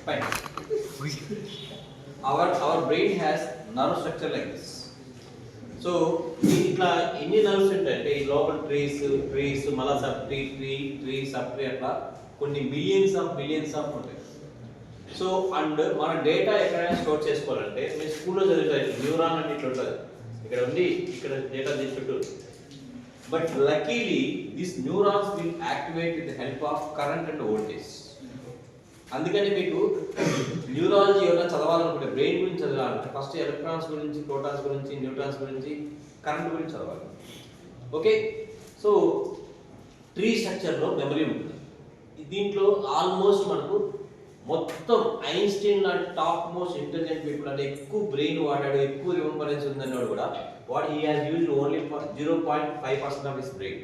Fine. Our brain has nerve structure like this. So ఇట్లా ఎన్ని nerves ఉంటాయంటే ఈ లోపల ట్రీస్ మళ్ళా సబ్ ట్రీ సబ్ ట్రీ అట్లా కొన్ని మిలియన్స్ ఆఫ్ ఉంటాయి. సో అండ్ మన డేటా ఎక్కడైనా స్టోర్ చేసుకోవాలంటే మీరు స్కూల్లో చదువుతారు న్యూరాన్ అంటే ఇట్లా ఉంటుంది, ఇక్కడ ఉండి ఇక్కడ డేటా తీసుకుంటూ. But luckily this neurons will activate with the help of current and voltage. అందుకని మీకు న్యూరాలజీ ఎవరైనా చదవాలనుకుంటే బ్రెయిన్ గురించి చదవాలంటే ఫస్ట్ ఎలక్ట్రాన్స్ గురించి, ప్రోటాన్స్ గురించి, న్యూట్రాన్స్ గురించి, కరెంట్ గురించి చదవాలి. ఓకే, సో ట్రీ స్ట్రక్చర్లో మెమరీ ఉంటుంది. దీంట్లో ఆల్మోస్ట్ మనకు మొత్తం ఐన్స్టీన్ లాంటి టాప్ మోస్ట్ ఇంటెలిజెంట్ పీపుల్ అంటే ఎక్కువ బ్రెయిన్ వాడాడు, ఎక్కువ రిమెంబరెన్స్ ఉందన్నాడు కూడా he has used only 0.5% of his brain.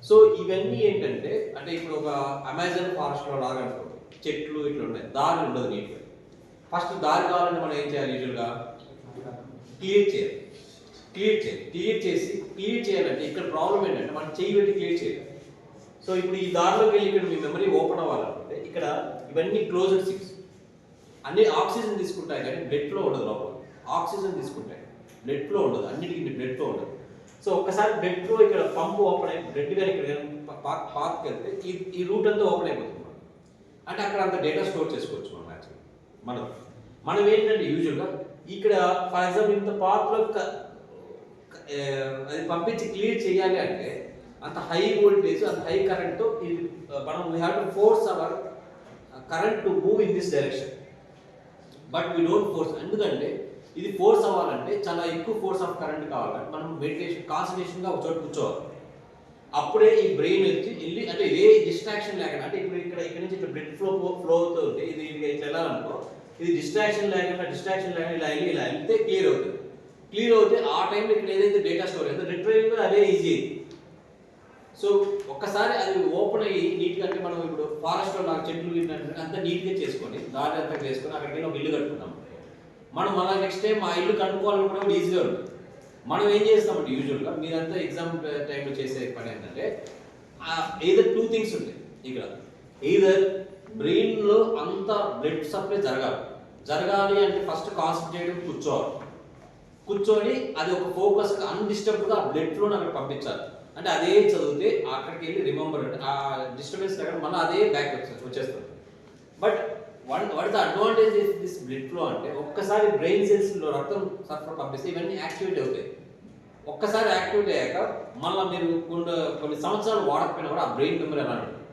So ఇవన్నీ ఏంటంటే అంటే ఇప్పుడు ఒక అమెజాన్ ఫారెస్ట్లో లాగా అనుకోండి, చెట్లు ఇట్లా ఉన్నాయి, దారి ఉండదు నీట్గా. ఫస్ట్ దారి కావాలంటే మనం ఏం చేయాలి, యూజువల్గా క్లియర్ చేయాలంటే ఇక్కడ ప్రాబ్లం ఏంటంటే మనం చెయ్యి పెట్టి క్లియర్ చేయాలి. సో ఇప్పుడు ఈ దారిలోకి వెళ్ళి ఇక్కడ మీ మెమరీ ఓపెన్ అవ్వాలనుకుంటే ఇక్కడ ఇవన్నీ క్లోజ్డ్ సిక్స్ అన్ని ఆక్సిజన్ తీసుకుంటాయి కానీ బ్లడ్ ఫ్లో ఉండదు. లోపల ఆక్సిజన్ తీసుకుంటాయి, బ్లడ్ ఫ్లో ఉండదు, అన్నిటికీ బ్లడ్ ఫ్లో ఉండదు. సో ఒక్కసారి బ్లడ్ ఫ్లో ఇక్కడ పంపు ఓపెన్ అయి బ్లడ్ కానీ ఇక్కడ పార్క్ వెళ్తే ఈ రూట్ అంతా ఓపెన్ అయిపోతుంది. అంటే అక్కడ అంత డేటా స్టోర్ చేసుకోవచ్చు మనం యాక్చువల్లీ. మనం ఏంటంటే యూజువల్గా ఇక్కడ ఫర్ ఎగ్జాంపుల్ ఇంత పార్క్లో అది పంపించి క్లియర్ చేయాలి అంటే అంత హై వోల్టేజ్ అంత హై కరెంట్తో ఇది మనం we have to force our current to move in this direction. But we don't force, ఎందుకంటే ఇది ఫోర్స్ అవ్వాలంటే చాలా ఎక్కువ ఫోర్స్ ఆఫ్ కరెంట్ కావాలంటే మనం మెడిటేషన్ కాన్సన్ట్రేషన్గా ఒక చోట కూర్చోవాలి. అప్పుడే ఈ బ్రెయిన్ వెళ్ళి అంటే ఏ డిస్ట్రాక్షన్ లేకుండా అంటే ఇప్పుడు ఇక్కడ నుంచి ఇట్లా బ్లడ్ ఫ్లో అవుతుంది, ఇది ఇట్లా వెళ్ళాలనుకో ఇది డిస్ట్రాక్షన్ లేకుండా ఇలా వెళ్తే క్లియర్ అవుతే ఆ టైంలో ఇక్కడ ఏదైతే డేటా స్టోర్ అయితే రిట్రైవింగ్ అదే ఈజీ. సో ఒక్కసారి అది ఓపెన్ అయ్యి నీట్గా అంటే మనం ఇప్పుడు ఫారెస్ట్లో నాకు చెట్లు అంతా నీట్గా చేసుకొని దారి అంతా చేసుకొని అక్కడికి ఒక ఇల్లు కట్టుకున్నాం. మనం మళ్ళీ నెక్స్ట్ టైం ఆ ఇల్లు కట్టుకోవాలనుకున్నా కూడా ఈజీగా ఉంటుంది. మనం ఏం చేస్తామంటే యూజువల్గా మీరంతా ఎగ్జామ్ టైంలో చేసే పని ఏంటంటే ఎయిదర్ టూ థింగ్స్ ఉంటాయి ఇక్కడ. ఎయిదర్ బ్రెయిన్లో అంత బ్లడ్ సప్లై జరగాలి అంటే ఫస్ట్ కాన్సన్ట్రేట్ కూర్చొని అది ఒక ఫోకస్గా అన్డిస్టర్బ్డ్గా ఆ బ్లడ్ ఫ్లోని అక్కడ పంపించాలి. అంటే అదే చదివితే అక్కడికి వెళ్ళి రిమెంబర్ అంటే ఆ డిస్టర్బెన్స్ లేకుండా మళ్ళీ అదే బ్యాక్ వచ్చేస్తుంది. But what the advantage is this blood flow అంటే ఒక్కసారి బ్రెయిన్ సెల్స్లో రక్తం సరఫరా పంపిస్తే ఇవన్నీ యాక్టివేట్ అవుతాయి. ఒక్కసారి యాక్టివేట్ అయ్యాక మళ్ళీ మీరు కొన్ని సంవత్సరాలు వాడకపోయినా కూడా ఆ బ్రెయిన్ మెమరీ ఎలా ఉంటుంది.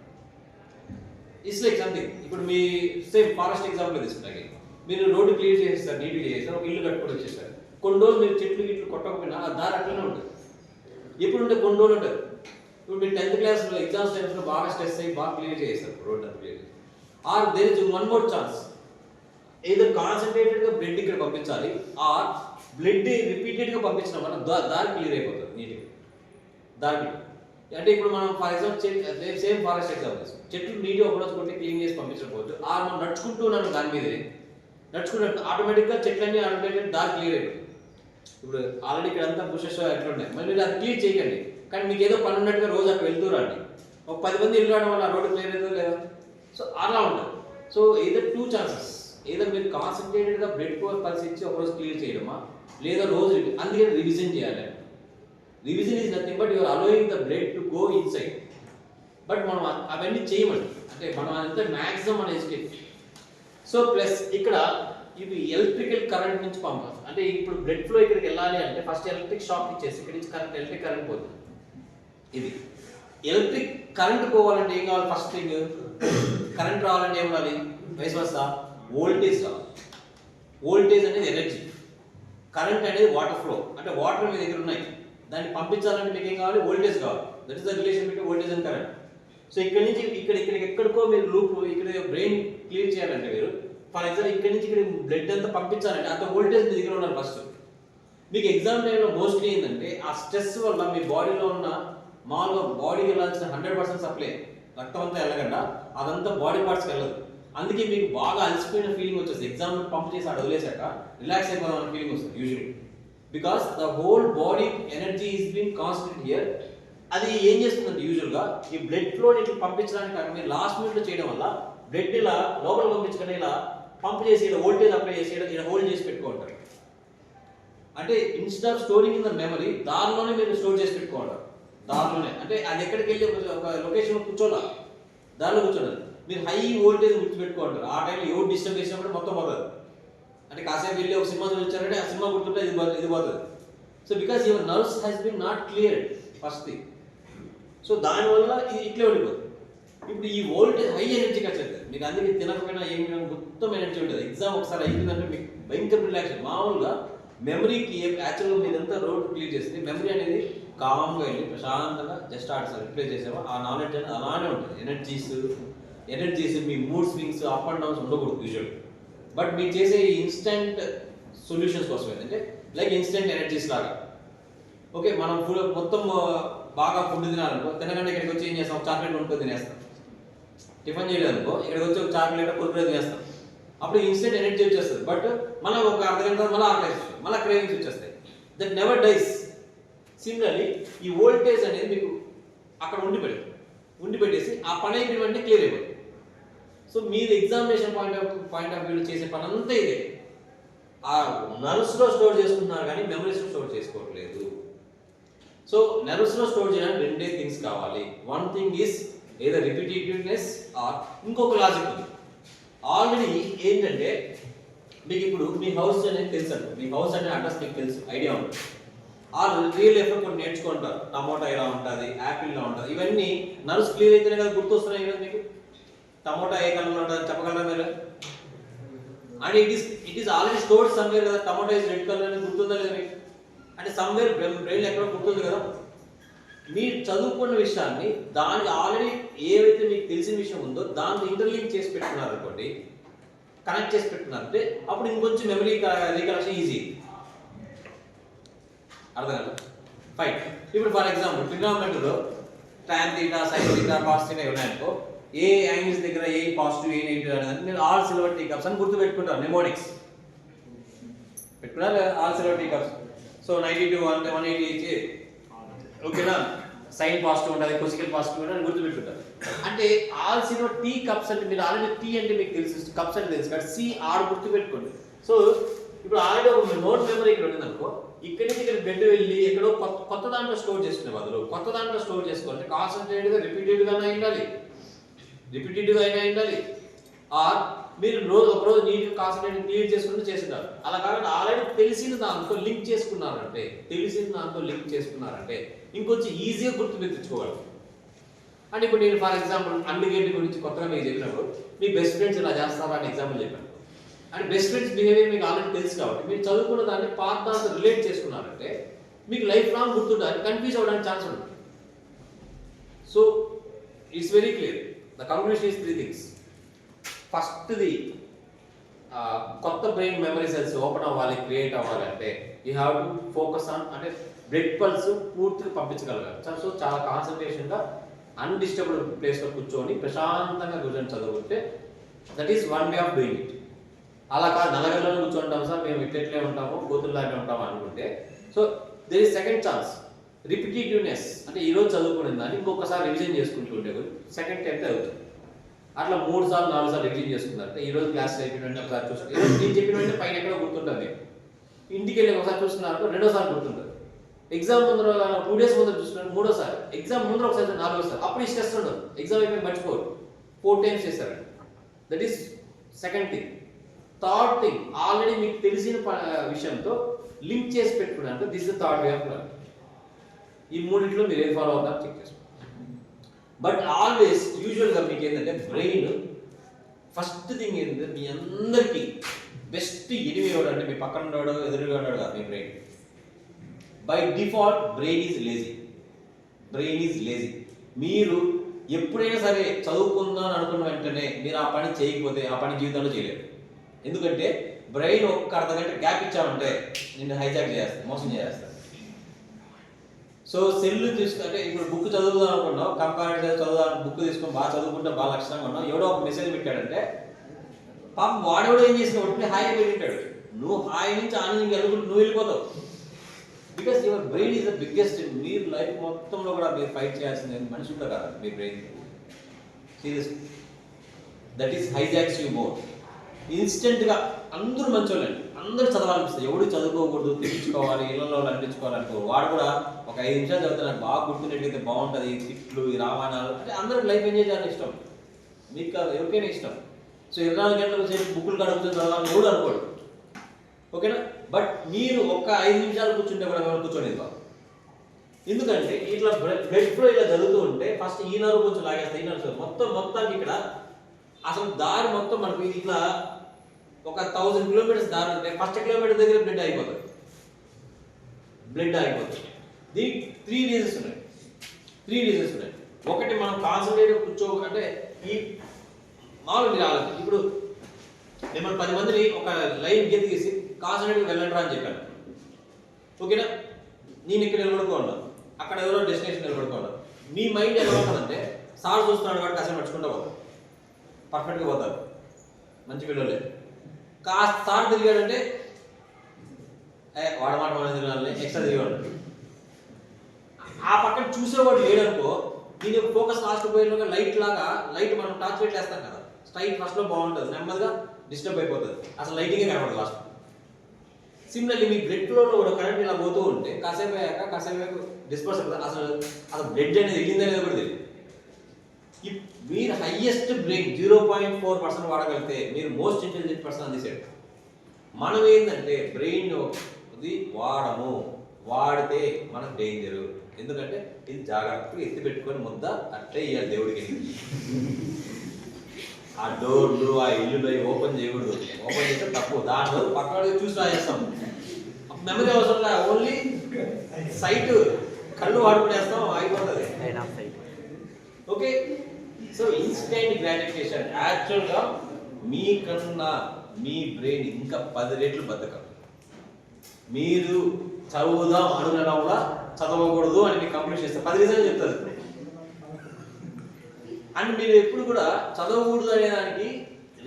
It's like something. ఇప్పుడు మీ సేమ్ ఫారెస్ట్ ఎగ్జాంపుల్ తీసుకుంటారు, మీరు రోడ్డు క్లియర్ చేసేస్తారు, నీట్గా చేసేస్తారు, ఒక ఇల్లు కట్టుకొని వచ్చేస్తారు. కొన్ని రోజులు మీరు చెట్లు కొట్టకపోయినా ఆ దారి అట్లనే ఉంటుంది. ఎప్పుడు ఉంటే కొన్ని రోజులు ఉంటుంది. ఇప్పుడు మీరు 10th క్లాస్లో ఎగ్జామ్స్ టైమ్స్లో బాగా స్ట్రెస్ అయ్యి బాగా క్లియర్ చేస్తారు రోడ్ అంతా క్లియర్ చేసి. Or there is one more chance, ఏదో కాన్సన్ట్రేటెడ్గా బ్లడ్ ఇక్కడ పంపించాలి ఆర్ బ్లడ్ రిపీటెడ్గా పంపించడం వల్ల దారి క్లియర్ అయిపోతుంది నీట్గా దారి. అంటే ఇప్పుడు మనం for example same forest examples చెట్లు నీట్గా ఒకరోజు కొట్టి క్లీన్ చేసి పంపించకపోవచ్చు. ఆర్ మనం నడుచుకుంటూ ఉన్నాను దాని మీదే నడుచుకున్నట్టు ఆటోమేటిక్గా చెట్లన్నీ ఆటోమేటిక్ దారి క్లియర్ అయిపోతుంది. ఇప్పుడు ఆల్రెడీ ఇక్కడ అంతా బుషెస్ ఎట్లా ఉన్నాయి, మళ్ళీ మీరు అది క్లియర్ చేయకండి. కానీ మీకు ఏదో పని ఉన్నట్టుగా రోజు అక్కడ వెళ్తూ రండి, ఒక 10 మంది ఇల్లు రావడం వల్ల రోడ్డు క్లియర్ అవుతుందో లేదా. సో అలా ఉంటుంది. సో ఏదర్ టూ ఛాన్సెస్, ఏదో మీరు కాన్సన్ట్రేటెడ్గా బ్లడ్ ఫ్లో పరిస్థితి ఒకరోజు క్లియర్ చేయడమా లేదా రోజు. అందుకని రివిజన్ చేయాలి. Revision is nothing but you're allowing the blood to go inside. But మనం అవన్నీ చేయమండి, అంటే మనం అంతా మ్యాక్సిమం మన ఎడ్యుకేట్. సో ప్లస్ ఇక్కడ ఇవి ఎలక్ట్రికల్ కరెంట్ నుంచి పంపాలి. అంటే ఇప్పుడు బ్లడ్ ఫ్లో ఇక్కడికి వెళ్ళాలి అంటే ఫస్ట్ ఎలక్ట్రిక్ షాక్ ఇచ్చేసి ఇక్కడ నుంచి ఎలక్ట్రిక్ కరెంట్ పోతుంది. ఇది ఎలక్ట్రిక్ కరెంట్ పోవాలంటే ఏం కావాలి, ఫస్ట్ థింగ్ కరెంట్ రావాలంటే ఏం కావాలి, వైస్ వర్సా వోల్టేజ్ కావాలి. వోల్టేజ్ అనేది ఎనర్జీ, కరెంట్ అనేది వాటర్ ఫ్లో. అంటే వాటర్ మీ దగ్గర ఉన్నాయి, దాన్ని పంపించాలంటే మీకు ఏం కావాలి, వోల్టేజ్ కావాలి. That is the relation between voltage and current. So ఇక్కడ నుంచి ఇక్కడికి ఎక్కడికో మీరు లూప్ ఇక్కడ బ్రెయిన్ క్లియర్ చేయాలంటే మీరు ఫర్ ఎగ్జాంపుల్ ఇక్కడ నుంచి ఇక్కడ బ్లడ్ అంతా పంపించాలంటే అంత వోల్టేజ్ మీ దగ్గర ఉండాలి ఫస్ట్. మీకు ఎగ్జామ్ టైంలో మోస్ట్లీ ఏంటంటే ఆ స్ట్రెస్ వల్ల మీ బాడీలో ఉన్న మామూలుగా బాడీకి వెళ్ళాల్సిన 100% సప్లై రక్తం అంతా వెళ్ళకుండా అదంతా బాడీ పార్ట్స్కి వెళ్ళదు. అందుకే మీకు బాగా అలసిపోయిన ఫీలింగ్ వచ్చేస్తుంది. ఎగ్జామ్ పంప్ చేసి అక్కడ వదిలేసాక రిలాక్స్ అయిపోదాం అనే ఫీలింగ్ వస్తుంది usually, because the whole body energy is been constant here. అది ఏం చేస్తుందంటే యూజువల్గా ఈ బ్లడ్ ఫ్లోని ఇట్లా పంపించడానికి మీరు లాస్ట్ మినిట్లో చేయడం వల్ల బ్లడ్ ఇలా లోపల పంపించకుండా ఇలా పంప్ చేసి ఇలా వోల్టేజ్ అప్లై చేసి ఇలా హోల్డ్ చేసి పెట్టుకుంటారు. అంటే instead of storing in the memory, దానిలోనే మీరు స్టోర్ చేసి పెట్టుకోండి. దానిలోనే అంటే అది ఎక్కడికి వెళ్ళి ఒక లొకేషన్ కూర్చోాల, దానిలో కూర్చోండి. మీరు హై వోల్టేజ్ గుర్తుపెట్టుకుంటారు. ఆ టైంలో ఎవరు డిస్టర్బ్ చేసినప్పుడు మొత్తం పోతుంది. అంటే కాసేపు వెళ్ళి ఒక సినిమా చూపించారంటే ఆ సినిమా గుర్తుంటే ఇది పోతుంది. So because your nerves has been not cleared first thing. So దానివల్ల ఇది ఇట్లే ఉండిపోతుంది. ఇప్పుడు ఈ వోల్టేజ్ హై ఎనర్జీకి వచ్చేది మీకు, అందుకే తినకపోయినా ఏమి మొత్తం ఎనర్జీ ఉంటుంది. ఎగ్జామ్ ఒకసారి అయిపోయిందంటే మీకు భయంకర రిలాక్షన్. మామూలుగా మెమరీకి యాక్చువల్గా మీదంతా రోడ్ క్లియర్ చేస్తే మెమరీ అనేది కామ్గా వెళ్ళి ప్రశాంతంగా జస్ట్ ఆర్ట్స్ రిప్లేస్ చేసామో ఆ నాలెడ్జ్ అనేది అలానే ఉంటుంది. Energies me mood swings up and downs ఉండకూడదు యూజువల్. బట్ మీరు చేసే ఇన్స్టెంట్ సొల్యూషన్స్ కోసం ఏంటంటే లైక్ ఇన్స్టెంట్ ఎనర్జీస్ లాగా. ఓకే, మనం ఫుడ్ మొత్తం బాగా ఫుడ్ తినాలనుకో, తినగానే ఇక్కడికి వచ్చి ఏం చేస్తాం, చాక్లెట్ కొనుక్కొని తినేస్తాం. టిఫిన్ చేయలేదనుకో ఇక్కడికి వచ్చి ఒక చాక్లెట్ కుర్కురే తినేస్తాం. అప్పుడు ఇన్స్టెంట్ ఎనర్జీ వచ్చేస్తుంది. బట్ మళ్ళీ ఒక అర్ధ గంట మళ్ళీ ఆకలేస్తుంది, మళ్ళీ క్రేవింగ్స్ వచ్చేస్తాయి. That never dies. సిమిలర్లీ ఈ వోల్టేజ్ అనేది మీకు అక్కడ ఉండి పెట్టేసి ఆ పని అయిపోయిన క్లియర్ అయిపోతుంది. సో మీరు ఎగ్జామినేషన్ పాయింట్ ఆఫ్ వ్యూ చేసే పని అంతా ఇదే. ఆ నర్వ్స్లో స్టోర్ చేసుకుంటున్నారు కానీ మెమరీస్లో స్టోర్ చేసుకోవట్లేదు. సో నర్వ్స్లో స్టోర్ చేయడానికి రెండే థింగ్స్ కావాలి. వన్ థింగ్ ఈస్ ఏదో రిపిటేటివ్నెస్ ఆర్ ఇంకొక లాజిక్ ఉంది. ఆల్రెడీ ఏంటంటే మీకు ఇప్పుడు మీ హౌస్ అనేది తెలుసు, మీ హౌస్ అనే అడ్రస్ మీకు తెలుసు, ఐడియా ఉంటుంది. ఆ రియల్ లైఫ్లో కొన్ని నేర్చుకుంటారు. టమోటా ఇలా ఉంటుంది, యాపిల్ ఇలా ఉంటుంది. ఇవన్నీ నర్వ్స్ క్లియర్ అయితేనే కదా గుర్తొస్తున్నాయి కదా మీకు. టమోటా ఏ కలర్లో ఉంటుంది చెప్పగలరా మీరు? And it is already stored somewhere కదా. టమోటా ఇస్ రెడ్ కలర్ అని గుర్తుందా లేదా మీకు? అంటే సమ్వేర్ బ్రెయిన్ ఎక్కడో గుర్తుంది కదా. మీరు చదువుకున్న విషయాన్ని దానికి ఆల్రెడీ ఏవైతే మీకు తెలిసిన విషయం ఉందో దాన్ని ఇంటర్లింక్ చేసి పెట్టుకున్నారు అనుకోండి, కనెక్ట్ చేసి పెట్టుకున్నారంటే అప్పుడు ఇంకొంచెం మెమరీ రీకలెక్షన్ ఈజీ. అర్థం కదా? ఫైన్. ఇప్పుడు ఫర్ ఎగ్జాంపుల్ ట్రిగ్నోమెట్రీలో tan θ sin θ cos θ ఉన్నాయనుకో, ఏ యాంగిల్స్ దగ్గర ఏ పాజిటివ్ ఏ నెగిటివ్ అనేది మీరు ఆల్ సిల్వర్ టీ కప్స్ అని గుర్తు పెట్టుకుంటారు. నిమోనిక్స్ పెట్టుకున్నారు, all silver tea cups. So 92 180 ఓకేనా, సైన్ పాజిటివ్ ఉంటుంది, కొసికల్ పాజిటివ్ ఉంటుంది అని గుర్తు పెట్టుకుంటారు. అంటే ఆల్ సిల్వర్ టీ కప్స్ అంటే మీరు ఆల్రెడీ టీ అంటే మీకు తెలుసు, కప్స్ అంటే తెలుసు కాబట్టి సి ఆర్ గుర్తు పెట్టుకోండి. సో ఇప్పుడు ఆల్రెడీ ఒక నోట్ మెమరీ ఇక్కడ ఉంటుంది అనుకో, ఇక్కడి నుంచి ఇక్కడ బెడ్ వెళ్ళి ఎక్కడో కొత్త దాంట్లో స్టోర్ చేసుకునే బదులు కొత్త దాంట్లో స్టోర్ చేసుకోవాలంటే కాన్సన్ట్రేట్గా రిపీటెడ్గా అయినా ఉండాలి. ఆర్ మీరు ఒక రోజు నీట్గా కాన్సన్ట్రేట్ క్లియర్ చేసుకుంటూ చేస్తున్నారు. అలా కాకుండా ఆల్రెడీ తెలిసిన దాంతో లింక్ చేసుకున్నారంటే ఇంకొంచెం ఈజీగా గుర్తు తెచ్చుకోగలరు. అంటే ఇప్పుడు నేను ఫర్ ఎగ్జాంపుల్ అండర్గేట్ గురించి కొత్తగా మీకు చెప్పినప్పుడు మీ బెస్ట్ ఫ్రెండ్స్ ఇలా చేస్తారా అని ఎగ్జాంపుల్ చెప్పాను. అంటే బెస్ట్ ఫ్రెండ్స్ బిహేవియర్ మీకు ఆల్రెడీ తెలుసు కాబట్టి మీరు చదువుకున్న దాన్ని పాత దాంతో రిలేట్ చేసుకున్నారంటే మీకు లైఫ్ లాంగ్ గుర్తుంటారు, కన్ఫ్యూజ్ అవ్వడానికి ఛాన్స్ ఉంటుంది. So it's very clear. The conclusion is 3 things. ఫస్ట్ది కొత్త బ్రెయిన్ మెమరీ సెల్స్ ఓపెన్ అవ్వాలి, క్రియేట్ అవ్వాలి అంటే you have to focus on, అంటే బ్లడ్ పల్స్ పూర్తిగా పంపించగలగాలి. సో చాలా కాన్సన్ట్రేషన్గా అన్డిస్టర్బ్డ్ ప్లేస్లో కూర్చొని ప్రశాంతంగా కూర్చొని చదువుకుంటే that is one way of doing it. అలా కాదు నల్లగల్లోనే కూర్చుంటాం సార్ మేము ఇట్లే ఉంటాము కూతురులాగే ఉంటాము అనుకుంటే, so there is second chance. Repetitiveness అంటే ఈరోజు చదువుకునే దాన్ని ఇంకొకసారి రివిజన్ చేసుకుంటూ ఉంటే సెకండ్ టైం అవుతుంది. అట్లా 3 సార్లు 4 సార్లు రివిజన్ చేసుకున్నారంటే ఈరోజు క్లాస్ అయిపోయిన వెంటనే ఒకసారి చూసుకుంటే ఈరోజు నేను చెప్పిన వెంటనే పైన ఎక్కడో గుర్తుంటుంది. ఇంటికి వెళ్ళి ఒకసారి చూస్తున్నారంటే 2వ సారి గుర్తుంటుంది. ఎగ్జామ్ ముందర 2 days ముందర చూసుకున్నారు 3వ సారి, ఎగ్జామ్ ముందర ఒకసారి 4వ సారి, అప్పుడు ఈ స్ట్రెస్ ఉండదు. ఎగ్జామ్ అయిపోయి మర్చిపోరు. 4 times చేస్తారు. That is second thing. Third thing, already మీకు తెలిసిన విషయంతో లింక్ చేసి పెట్టుకున్నారంటే this the third way of learning. ఈ మూడింటిలో మీరు ఏం ఫాలో అవుతారో చెక్ చేసుకోండి. బట్ ఆల్వేస్ యూజువల్గా మీకు ఏంటంటే బ్రెయిన్ ఫస్ట్ థింగ్ ఏంటంటే మీ అందరికీ బెస్ట్ ఎనిమి ఎవడు అంటే మీ పక్కన ఉన్నాడు ఎదురుగా ఉన్నాడు కాదు, మీ brain. By default brain is lazy. మీరు ఎప్పుడైనా సరే చదువుకుందాం అనుకున్న వెంటనే మీరు ఆ పని చేయకపోతే ఆ పని జీవితంలో చేయలేరు. ఎందుకంటే బ్రెయిన్ ఒక్క అర్ధగంట గ్యాప్ ఇచ్చామంటే నిన్ను హైజాక్ చేస్తాను, మోసం చేస్తాను. సో సెల్లు తీసుకుంటే ఇప్పుడు బుక్ చదువుదాం అనుకున్నావు, కంపారిటివ్ చదువుదాం బుక్ తీసుకొని బాగా చదువుకుంటే బాగా లక్షణంగా ఉన్నావు, ఎవడో ఒక మెసేజ్ పెట్టాడంటే పాపం వాడెవడో ఏం చేసినప్పుడు హాయి పెట్టాడు, నువ్వు హాయి నుంచి ఆనందం కలుగుకుంటూ నువ్వు వెళ్ళిపోతావు. Because your brain is the biggest. మీరు లైఫ్ మొత్తంలో కూడా మీరు ఫైట్ చేయాల్సింది మనిషి ఉంటారు కదా మీ brain. Serious that is hijacks you more. ఇన్స్టెంట్గా అందరూ మంచోళ్ళండి, అందరూ చదవాలనిపిస్తుంది. ఎవడు చదువుకోకూడదు, తెప్పించుకోవాలి, ఇళ్ళలో అనిపించుకోవాలనుకో. వాడు కూడా ఒక 5 నిమిషాలు చదివితే నాకు బాగా గుర్తున్నట్టయితే బాగుంటుంది, తిట్లు, ఈ రామాయణాలు అంటే అందరికి లైఫ్ ఎంజాయ్ చేయాలని ఇష్టం, మీకు కాదు ఎవరికైనా ఇష్టం. సో 24 గంటల సేపు బుక్కులు కడుగుతూ చదవాలని ఎవడు అనుకోడు, ఓకేనా. బట్ మీరు ఒక 5 నిమిషాలు కూర్చుంటే కూడా కూర్చోలేదు బాబు. ఎందుకంటే ఇట్లా బ్లడ్ ఫ్లో ఇలా జరుగుతూ ఉంటే ఫస్ట్ ఈ నర్వ్ కొంచెం లాగేస్తాయి, ఈ నర్వ్ మొత్తానికి ఇక్కడ అసలు దారి మొత్తం మనకు ఇట్లా ఒక 1000 కిలోమీటర్స్ దారి ఉంటే ఫస్ట్ కిలోమీటర్ దగ్గర బ్లడ్ ఆగిపోతుంది. దీనికి 3 రీజన్స్ ఉన్నాయి. ఒకటి, మనం కాన్సన్ట్రేట్ కూర్చోకంటే ఈ మామూలు రాలేదు. ఇప్పుడు మిమ్మల్ని 10 మందిని ఒక లైన్ గీత గీసి కాన్సన్ట్రేట్గా వెళ్ళండి రా అని చెప్పాను, ఓకేనా. నేను ఇక్కడ నిలబడుకోవాలి, అక్కడ ఎవరో డెస్టినేషన్ నిలబడుకోవాలి. మీ మైండ్ ఎలా ఉంటుందంటే సార్ చూస్తున్నాడు కాబట్టి కాసేపు నడుచుకుంటూ పోతారు, పర్ఫెక్ట్గా పోతారు, మంచి పిల్లలే. కాస్త సార్ తిరిగాడంటే వాడ మాట తిరగాలి, ఎక్స్ట్రా తిరిగాడు. ఆ పక్కన చూసేవాడు లేడనుకో, దీని యొక్క ఫోకస్ లాస్ట్ పోయేలోగా లైట్ మనం టార్చ్ లైట్ వేస్తాం కదా, స్ట్రైట్ ఫస్ట్లో బాగుంటుంది, నెమ్మదిగా డిస్టర్బ్ అయిపోతుంది, అసలు లైటింగే కనపడదు లాస్ట్. సిమిలర్లీ మీ బ్లడ్ ఫ్లోలో కూడా కరెంట్ ఇలా పోతూ ఉంటే కాసేపు డిస్పర్స్ అవుతుంది, అసలు బ్లడ్ అనేది వెళ్ళిందనేది కూడా తెలియదు. మీరు హైయెస్ట్ బ్రెయిన్ 0.4% వాడగలిగితే మీరు మోస్ట్ ఇంటెలిజెంట్ పర్సన్ అని సైడ్. మనం ఏంటంటే బ్రెయిన్ వాడితే మనకు డేంజరు. ఎందుకంటే ఇది జాగ్రత్తగా ఎత్తి పెట్టుకొని ముద్ద అట్లే ఇవ్వాలి దేవుడికి. ఆ డోర్లు ఆ ఇల్లులు ఓపెన్ చేయకూడదు, ఓపెన్ చేస్తే తప్పు. దాంట్లో పక్కన చూసి రాజేస్తాం, మెమరీ అవసరం, ఓన్లీ సైట్ కళ్ళు వాడుకునేస్తాం, అయిపోతుంది, ఓకే. సో ఇన్స్టెంట్ గ్రాటిఫికేషన్ యాక్చువల్గా మీకన్నా మీ బ్రెయిన్ ఇంకా 10 రెట్లు బద్ధకం. మీరు చదువుదాం అనుకున్నా కూడా చదవకూడదు అని మీకు కంప్లీట్ చేస్తారు, 10 రీజన్లు చెప్తారు. అండ్ మీరు ఎప్పుడు కూడా చదవకూడదు అనే దానికి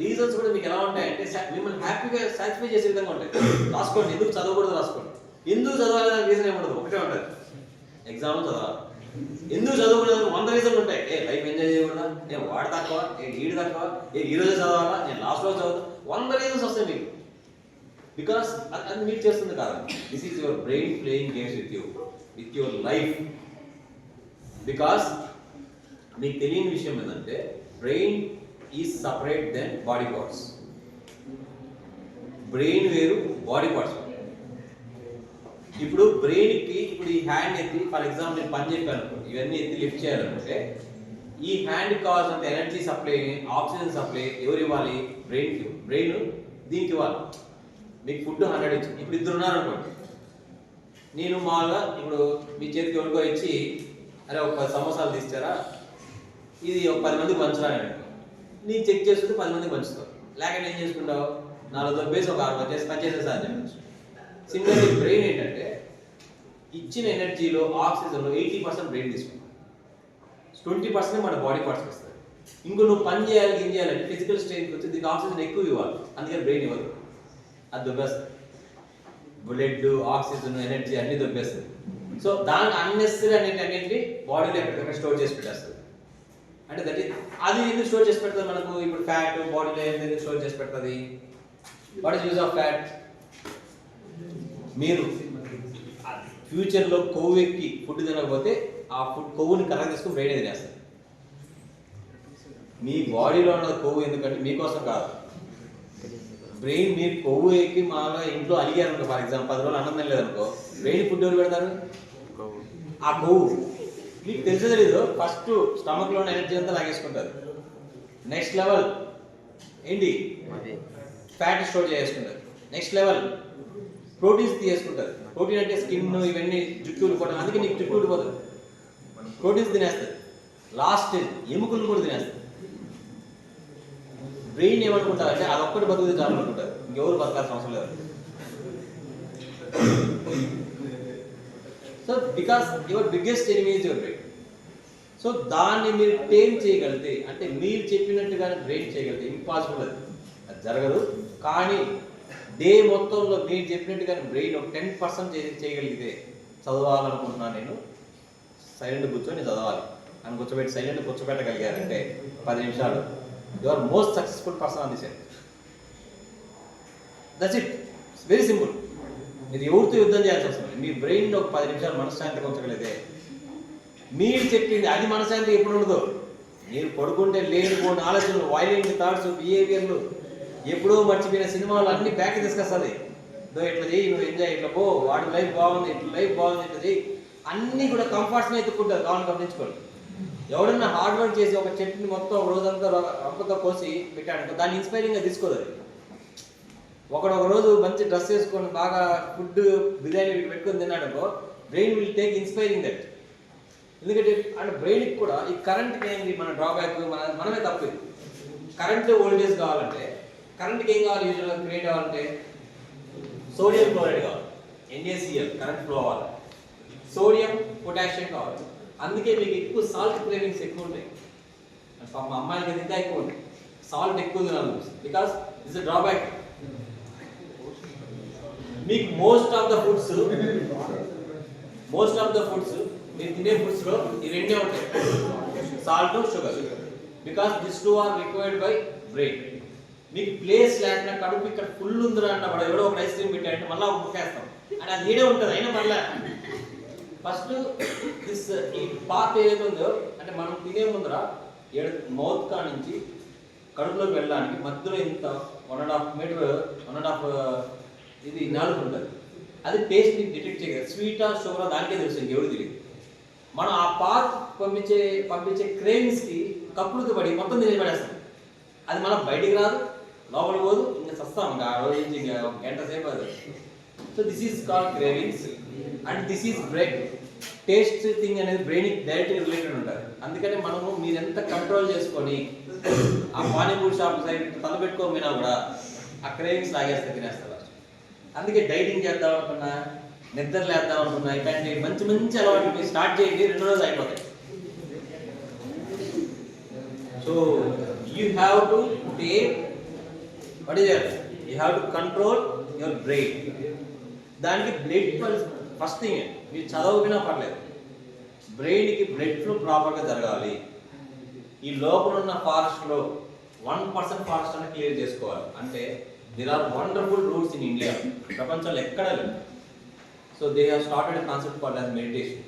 రీజన్స్ కూడా మీకు ఎలా ఉంటాయంటే మిమ్మల్ని హ్యాపీగా సాటిస్ఫై చేసే విధంగా ఉంటాయి. రాసుకోండి, ఎందుకు చదవకూడదు రాసుకోండి. ఎందుకు చదవాలి దానికి రీజన్ ఏముండదు, ఒకటే ఉంటుంది, ఎగ్జామ్ చదవాలి. ఎందుకు చదవకూడదు 100 రీజన్లు ఉంటాయి. లైఫ్ ఎంజాయ్ చేయకూడదా, నేను వాడు తక్కువ, ఈడు తక్కువ, ఈ రోజు చదవాలా, నేను లాస్ట్ రోజు చదువుతా, 100 రీజన్స్ వస్తాయి మీకు. బికాస్ అది మీరు చేస్తుంది కాదు, this is your brain playing games with your life. Because మీకు తెలియని విషయం ఏంటంటే brain is separate then body parts. Brain వేరు, బాడీ పార్ట్స్. ఇప్పుడు బ్రెయిన్కి ఇప్పుడు ఈ హ్యాండ్ ఎత్తి ఫర్ ఎగ్జాంపుల్ నేను పని చెప్పాను, ఇవన్నీ ఎత్తి లిఫ్ట్ చేయాలనుకుంటే ఈ హ్యాండ్కి కావాల్సినంత ఎనర్జీ సప్లై, ఆక్సిజన్ సప్లై ఎవరు ఇవ్వాలి? బ్రెయిన్కి. బ్రెయిన్ దీనికి ఇవ్వాలి. మీకు ఫుడ్ 100 ఇచ్చి, ఇప్పుడు 2 ఉన్నారు అనుకోండి, నేను మామూలుగా ఇప్పుడు మీ చేతికి ఎవరికో ఇచ్చి అరే ఒక 10 సమోసాలు తీస్తారా, ఇది ఒక 10 మందికి పంచరా అని నేను చెక్ చేసుకుంటే 10 మందికి పంచుతావు. లేకపోతే ఏం చేసుకుంటావు, 4 దొబ్బేసి ఒక 6 వచ్చేసి పనిచేసేసా అని చెప్పచ్చు. సిమిలర్లీ బ్రెయిన్ ఏంటంటే ఇచ్చిన ఎనర్జీలో ఆక్సిజన్లో 80% బ్రెయిన్ తీసుకుంటాం, 20% మన బాడీ పార్ట్స్కి వస్తుంది. ఇంకో నువ్వు పని చేయాలి, ఏం చేయాలంటే ఫిజికల్ స్ట్రెయిన్కి వచ్చి దీనికి ఆక్సిజన్ ఎక్కువ ఇవ్వాలి, అందుకని బ్రెయిన్ ఇవ్వదు, అది దొబ్బేస్తుంది. బ్లడ్, ఆక్సిజన్, ఎనర్జీ అన్ని దొబ్బేస్తుంది. సో దానికి అన్నెసరీ అన్నింటినీ బాడీలో ఎక్కడికక్కడ స్టోర్ చేసి పెట్టేస్తుంది. అంటే దట్ ఈస్ అది ఎందుకు స్టోర్ చేసి పెడుతుంది మనకు? ఇప్పుడు ఫ్యాట్ బాడీలో ఎందుకు స్టోర్ చేసి పెడుతుంది? What is use of fat? మీరు ఫ్యూచర్లో కొవ్వు ఎక్కి ఫుడ్ తినకపోతే ఆ కొవ్వుని కరెక్ట్ తీసుకుని బ్రెయిన్ తినేస్తారు. మీ బాడీలో ఉన్న కొవ్వు ఎందుకంటే మీకోసం కాదు. బ్రెయిన్ మీరు కొవ్వు ఎక్కి మాగా ఇంట్లో అలిగారు అనుకో, ఫర్ ఎగ్జాంపుల్ 10 రోజులు అన్నం తినలేదనుకో, బ్రెయిన్ ఫుడ్ ఎవరు పెడతారు? ఆ కొవ్వు. మీకు తెలిసి తెలీదు, ఫస్ట్ స్టమక్లో ఉన్న ఎనర్జీ అంతా లాగేసుకుంటారు. నెక్స్ట్ లెవెల్ ఏంటి? ఫ్యాట్ స్టోర్ చేసుకుంటారు. నెక్స్ట్ లెవెల్ ప్రోటీన్స్ తీసుకుంటారు. ప్రోటీన్ అంటే స్కిన్ ఇవన్నీ జుట్టు ఊడిపోవడం, అందుకే నీకు జుట్టు ఊడిపోతుంది. ప్రోటీన్స్ తినేస్తుంది. లాస్ట్ ఎముకలు కూడా తినేస్తుంది. బ్రెయిన్ ఏమనుకుంటారు అంటే అదొక్కటి బతుకుతే చాలు అనుకుంటారు, ఇంకెవరు బతకాల్సిన అవసరం లేదు. So because your biggest enemy is your brain. So దాన్ని మీరు టేమ్ చేయగలిగితే, అంటే మీరు చెప్పినట్టుగానే బ్రెయిన్ చేయగలిగితే, ఇంపాసిబుల్, అది జరగదు. కానీ డే మొత్తంలో మీరు చెప్పినట్టుగానే బ్రెయిన్ ఒక 10% చేయగలిగితే, చదవాలనుకుంటున్నాను నేను, సైలెంట్ కూర్చొని చదవాలి అని కూర్చోబెట్టి సైలెంట్ కూర్చోబెట్టగలిగారంటే 10 నిమిషాలు you are most successful person on this earth. That's it. It's very simple. మీరు ఎవరితో యుద్ధం చేయాల్సి వస్తుంది. మీ బ్రెయిన్ ఒక 10 నిమిషాలు మనశ్శాంతిగా ఉంచగలిగితే మీరు చెప్పింది అది మనశ్శాంతి ఎప్పుడు ఉండదు. మీరు పడుకుంటే లేనిపోయిన ఆలోచనలు, వైలెంట్ థాట్స్, బిహేవియర్లు, ఎప్పుడో మర్చిపోయిన సినిమాలు అన్ని బ్యాక్ తీసుకొస్తుంది. నువ్వు ఇట్లా చేయి, నువ్వు ఎంజాయ్, ఇట్లా పో, వాడి లైఫ్ బాగుంది, ఇట్లా లైఫ్ బాగుంది, ఇట్లా చేయి, అన్నీ కూడా కంఫర్ట్స్ని ఎత్తుకుంటారు. కావాలని గమనించుకోండి. ఎవడన్నా హార్డ్ వర్క్ చేసి ఒక చెట్టుని మొత్తం ఒక రోజంతా రొక్కతో కోసి పెట్టాడు, దాన్ని ఇన్స్పైరింగ్గా తీసుకోదు. అది ఒక రోజు మంచి డ్రెస్ వేసుకొని బాగా ఫుడ్ బిర్యానీ పెట్టుకొని తిన్నాడనుకో, brain will take inspiring that. ఎందుకంటే అంటే బ్రెయిన్కి కూడా ఈ కరెంట్కి ఏంటి మన డ్రాబ్యాక్, మనమే తప్పు. కరెంట్ వోల్టేజ్ కావాలంటే కరెంట్కి ఏం కావాలి? యూజువల్గా క్రియేట్ అవ్వాలంటే సోడియం క్లోరైడ్ కావాలి, NaCl కరెంట్ ఫ్లో అవ్వాలి, సోడియం పొటాషియం కావాలి. అందుకే మీకు ఎక్కువ సాల్ట్ క్రేవింగ్స్ ఎక్కువ ఉంటాయి. మా అమ్మాయిలకి ఇంకా ఎక్కువ ఉంటాయి. సాల్ట్ ఎక్కువ తినాలి, బికాస్ ఇట్స్ ఎ డ్రాబ్యాక్. మీకు మోస్ట్ ఆఫ్ ద ఫుడ్స్ మీరు తినే ఫుడ్స్లో ఈ రెండే ఉంటాయి, salt, sugar. Because this two are required by brain. మీకు ప్లేస్ లేకుండా కడుపు ఇక్కడ ఫుల్ ఉందిరా అన్న వాడు ఎవడో ఒక ఐస్ క్రీమ్ పెట్టాడంటే మళ్ళీ ఒక ముక్కేస్తాం అంటే అది ఏడే ఉంటుంది. అయినా మళ్ళీ ఫస్ట్ దిస్ ఈ పార్ట్ ఏదైతే ఉందో అంటే మనం తినే ముందర మౌత్ కా నుంచి కడుపులోకి వెళ్ళడానికి మధ్యలో ఇంత 1.5 మీటర్ 1.5 ఇది నాలుగు ఉంటుంది. అది టేస్ట్ని డిటెక్ట్ చేయగలదు. స్వీటా షుగరా దానికే తెలుసు, ఇంకెవరు తెలియదు. మనం ఆ పాత్ పంపించే క్రేవింగ్స్కి కప్పులతో పడి మొత్తం తినేసి పడేస్తాం. అది మనం బయటికి రాదు, లోపలికి పోదు, ఇంకా చస్తాం. ఇంకా ఆ రోజు నుంచి ఇంకా ఒక గంట సేపు అది. So this is called cravings and this is brain. Taste thing అనేది బ్రెయిన్కి డైరెక్ట్గా రిలేటెడ్ ఉంటుంది. అందుకని మనము మీరు ఎంత కంట్రోల్ చేసుకొని ఆ పానీపూరి షాప్ సైడ్ తలపెట్టుకోమైనా కూడా ఆ క్రేవింగ్స్ లాగేస్తే తినేస్తారు. అందుకే డైటింగ్ చేద్దాం అనుకున్నా, నిద్ర లేద్దాం అనుకున్నా, ఇట్లాంటి మంచి మంచి అలవాట్లు మీరు స్టార్ట్ చేయండి, 2 రోజులు అయిపోతాయి. So you have to take what is you have to control your brain. దానికి బ్లడ్ ఫస్ట్ థింగ్. మీరు చదవకపోయినా పర్లేదు, బ్రెయిన్కి బ్లడ్ ఫ్లో ప్రాపర్గా జరగాలి. ఈ లోపల ఉన్న ఫారెస్ట్లో 1% ఫారెస్ట్ అని క్లియర్ చేసుకోవాలి. అంటే there are wonderful routes in India. ప్రపంచంలో ఎక్కడ లేదు. So they have started a concept called as meditation.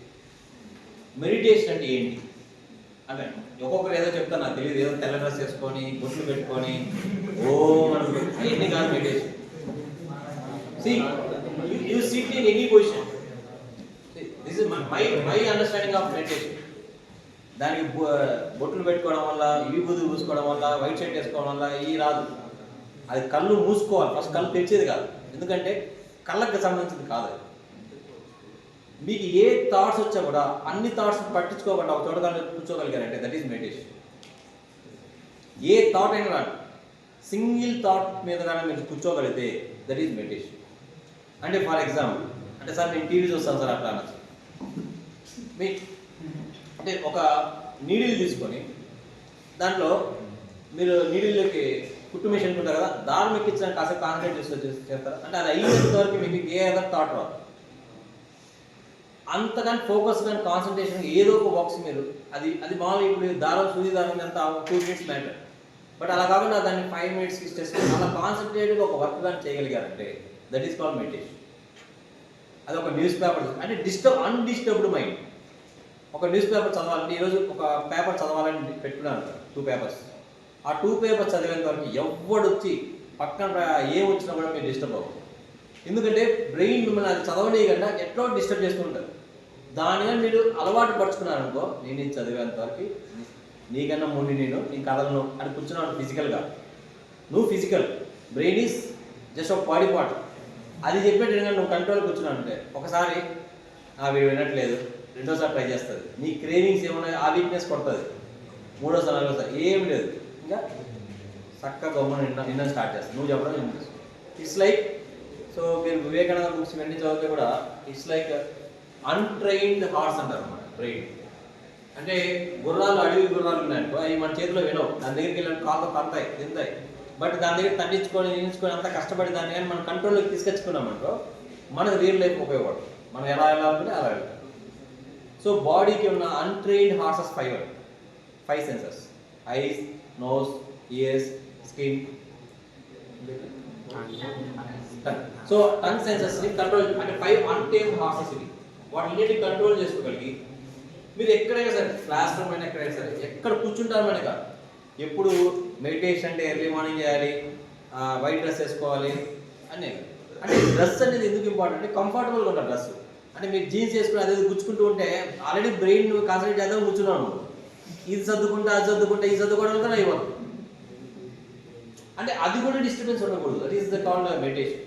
Meditation అంటే ఏంటి అంటే ఒక్కొక్కరు ఏదో చెప్తారు, నాకు తెలియదు. ఏదో తెల్ల డ్రెస్ వేసుకొని బొట్లు పెట్టుకొని ఎన్ని కాదు meditation. You SIT in any position. This is my understanding of meditation. దానికి బొట్లు పెట్టుకోవడం వల్ల, విభూది పూసుకోవడం వల్ల, వైట్ షర్ట్ వేసుకోవడం వల్ల ఈ రాదు. అది కళ్ళు మూసుకోవాలి ఫస్ట్, కళ్ళు తెచ్చేది కాదు. ఎందుకంటే కళ్ళకి సంబంధించింది కాదు. మీకు ఏ థాట్స్ వచ్చా కూడా అన్ని థాట్స్ పట్టించుకోకుండా ఒక చోట కూర్చోగలిగారంటే దట్ ఈస్ మెడిటేషన్. ఏ థాట్ అయినా రాదు, సింగిల్ థాట్ మీద కానీ మీరు కూర్చోగలిగితే దట్ ఈస్ మెడిటేషన్. అంటే ఫర్ ఎగ్జాంపుల్ అంటే సార్ నేను టీవీ చూస్తాను సార్ అట్లా అనొచ్చు. మీ అంటే ఒక నీడిల్ తీసుకొని దాంట్లో మీరు నీడిల్లోకి కుట్టు మిషన్ ఉంటారు కదా, దారం ఎక్కించడానికి కాసేపు కాన్సన్ట్రేట్ చేస్తారు. అంటే అది అయినంత వరకు మీకు ఏ అదర్ థాట్ రాదు. అంతగాని ఫోకస్ కానీ కాన్సన్ట్రేషన్ ఏదో ఒక బాక్స్ మీరు అది మామూలు ఇప్పుడు దారం సూది దారం అంత 2 minutes మ్యాటర్. బట్ అలా కాకుండా దాన్ని 5 minutes స్ట్రెస్ అలా కాన్సన్ట్రేటెడ్గా ఒక వర్క్ కానీ చేయగలిగారంటే దట్ ఈస్ కాల్డ్ మెడిటేషన్. అది ఒక న్యూస్ పేపర్ అంటే అన్డిస్టర్బ్డ్ మైండ్. ఒక న్యూస్ పేపర్ చదవాలంటే ఈరోజు ఒక పేపర్ చదవాలని పెట్టుకున్నాను 2 papers. ఆ 2 papers చదివేంత వరకు ఎవడొచ్చి పక్కన ఏం వచ్చినా కూడా మీరు డిస్టర్బ్ అవ్వదు. ఎందుకంటే బ్రెయిన్ మిమ్మల్ని అది చదవలేకుండా ఎట్లా డిస్టర్బ్ చేస్తూ ఉంటుంది. దానిగా మీరు అలవాటు పరుచుకున్నారనుకో, నేను చదివేంత వరకు నీకన్నా ముందు నేను కథలను అని కూర్చున్నాను ఫిజికల్గా. నువ్వు ఫిజికల్, బ్రెయిన్ ఈజ్ జస్ట్ ఒక బాడీ పార్ట్. అది చెప్పేటట్టుగా నువ్వు కంట్రోల్ కూర్చున్నావు అంటే ఒకసారి వీడు వినట్లేదు, రెండోసారి ట్రై చేస్తుంది. నీ క్రేవింగ్స్ ఏమన్నా ఆ వీక్నెస్ కొడుతుంది. మూడోసారి 4వసారి ఏం లేదు, ఇంకా చక్కగా గమ్మున నిన్న స్టార్ట్ చేస్తాను. నువ్వు చెప్పడం నేను ఇట్స్ లైక్. సో మీరు వివేకానంద బుక్స్ ఇవన్నీ చదివితే కూడా ఇట్స్ లైక్ అన్ట్రైన్డ్ హార్స్ అంటారు అన్నమాట. బ్రెయిన్ అంటే గుర్రాలు, అడవి గుర్రాలు ఉన్నాయనుకో, అవి మన చేతిలో వినవు. దాని దగ్గరికి వెళ్ళిన కాళ్ళతో తంతాయి, తింటాయి. బట్ దాని దగ్గర తగ్గించుకొని అంతా కష్టపడి దాన్ని కానీ మనం కంట్రోల్లోకి తీసుకొచ్చుకున్నామనుకో మనకు రియల్ లైఫ్ ఉపయోగపడదు. మనం ఎలా వెళ్ళాలంటే అలా వెళ్తాం. సో బాడీకి ఉన్న untrained horses 5 sensors: eyes, nose, ears, skin. So tongue సెన్సర్స్ని కంట్రోల్ అంటే 5 అన్టేమ్డ్ హార్సెస్ ఇవి. వాటిని కంట్రోల్ చేసుకోగలిగి మీరు ఎక్కడైనా సరే క్లాస్ రూమ్ అయినా ఎక్కడైనా సరే ఎక్కడ కూర్చుంటారు మనక ఎప్పుడు మెడిటేషన్ అంటే ఎర్లీ మార్నింగ్ చేయాలి, వైట్ డ్రెస్ వేసుకోవాలి అని. అంటే డ్రెస్ అనేది ఎందుకు ఇంపార్టెంట్ అంటే కంఫర్టబుల్గా ఉంటుంది డ్రెస్. అంటే మీరు జీన్స్ వేసుకుని అదే గుచ్చుకుంటూ ఉంటే ఆల్రెడీ బ్రెయిన్ కాన్సన్ట్రేట్ చేద్దాం కూర్చున్నాను, ఇది సర్దుకుంటా అది సర్దుకుంటా ఇది సర్దుకోవడం కూడా ఇవ్వదు. అంటే అది కూడా డిస్టర్బెన్స్ ఉండకూడదు. That is the called meditation.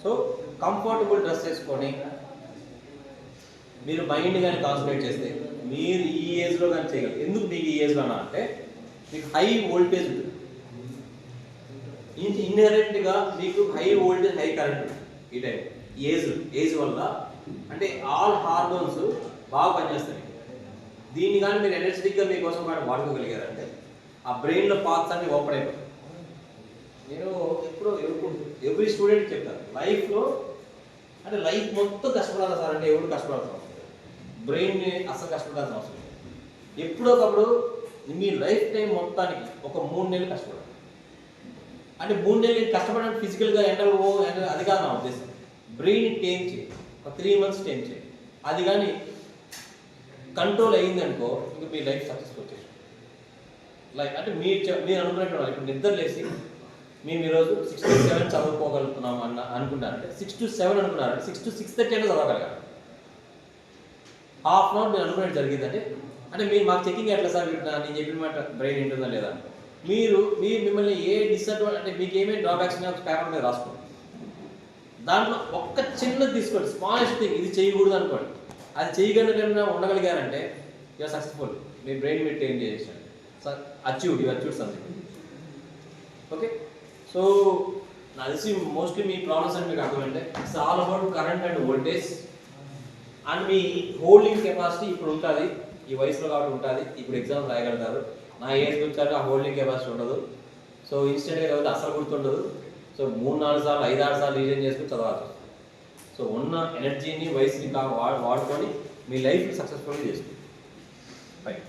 So comfortable dress వేసుకొని మీరు మైండ్ కానీ కాన్సన్ట్రేట్ చేస్తే మీరు ఈ ఏజ్లో కానీ చేయగలరు. ఎందుకు మీకు ఈ ఏజ్లో అంటే మీకు హై వోల్టేజ్ ఉంటుంది, ఇన్హెరెంట్గా మీకు హై వోల్టేజ్ హై కరెంట్ ఉంటుంది ఈ టైం ఏజ్ వల్ల. అంటే ఆల్ హార్మోన్స్ బాగా పనిచేస్తాయి. దీన్ని కానీ మీరు ఎనర్జెటిక్గా మీకోసం కానీ వాడుకోగలిగారంటే ఆ బ్రెయిన్లో పార్ట్స్ అన్ని ఓపెన్ అయిపోతాయి. నేను ఎవ్రీ స్టూడెంట్ చెప్తాను లైఫ్లో అంటే లైఫ్ మొత్తం కష్టపడాలి సార్ అంటే ఎవరు కష్టపడాల్సిన అవసరం లేదు, బ్రెయిన్ని అసలు కష్టపడాల్సిన అవసరం లేదు. ఎప్పుడొకప్పుడు మీ లైఫ్ టైం మొత్తానికి ఒక 3 నెలలు కష్టపడాలి. అంటే 3 నెలలు కష్టపడడానికి ఫిజికల్గా ఎండలు అది కాదు నా ఉద్దేశం. బ్రెయిన్ టేమ్ చేయి, ఒక 3 months టేమ్ చేయి. అది కానీ కంట్రోల్ అయ్యిందనుకో ఇంకా మీ లైఫ్ సక్సెస్ఫుల్ వచ్చేసి. లైక్ అంటే మీరు అనుకున్నట్టు ఇప్పుడు నిద్ర లేసి మేము ఈరోజు 6 to 7 చదువుకోగలుగుతున్నాం అనుకుంటారంటే 6 to 7 అనుకున్నారంటే 6 to 6:30 అయినా చదవగలగాలి. హాఫ్ అన్ అవర్ మీరు అనుకున్నట్టు జరిగిందంటే అంటే మీరు మాకు చెకింగ్ ఎట్లా సార్ నేను చెప్పిన మాట బ్రెయిన్ ఉంటుందా లేదా మీరు మిమ్మల్ని ఏ డిసడ్వాంటేజ్ అంటే మీకు ఏమేమి డ్రాబ్యాక్స్ పేపర్ మీద రాసుకోండి. దాంట్లో ఒక్క చిన్నది తీసుకోండి, స్మాలెస్ట్ థింగ్, ఇది చేయకూడదు అనుకోండి. అది చేయగలిగిన ఉండగలిగారంటే యూఆర్ సక్సెస్ఫుల్. మీ బ్రెయిన్ మీరు ట్రైన్ చేసేసాడు sir. Achieved something. Okay, so నాకు తెలిసి మోస్ట్లీ మీ ప్రాబ్లమ్స్ అని మీకు అర్థమంటే it's all about current and voltage and మీ హోల్డింగ్ కెపాసిటీ ఇప్పుడు ఉంటుంది. ఈ వయసులో కాబట్టి ఉంటుంది. ఇప్పుడు ఎగ్జామ్స్ రాయగలుగుతారు. నా ఏజ్ వచ్చాక ఆ హోల్డింగ్ కెపాసిటీ ఉండదు. సో ఇన్స్టెంట్గా చదివితే అసలు గుర్తుండదు. సో 3-4 సార్లు 5-6 సార్లు రీజన్ చేసుకుని చదవాలి. సో ఉన్న ఎనర్జీని వయసుని వాడుకొని మీ లైఫ్ సక్సెస్ఫుల్గా చేసుకోండి. రైట్.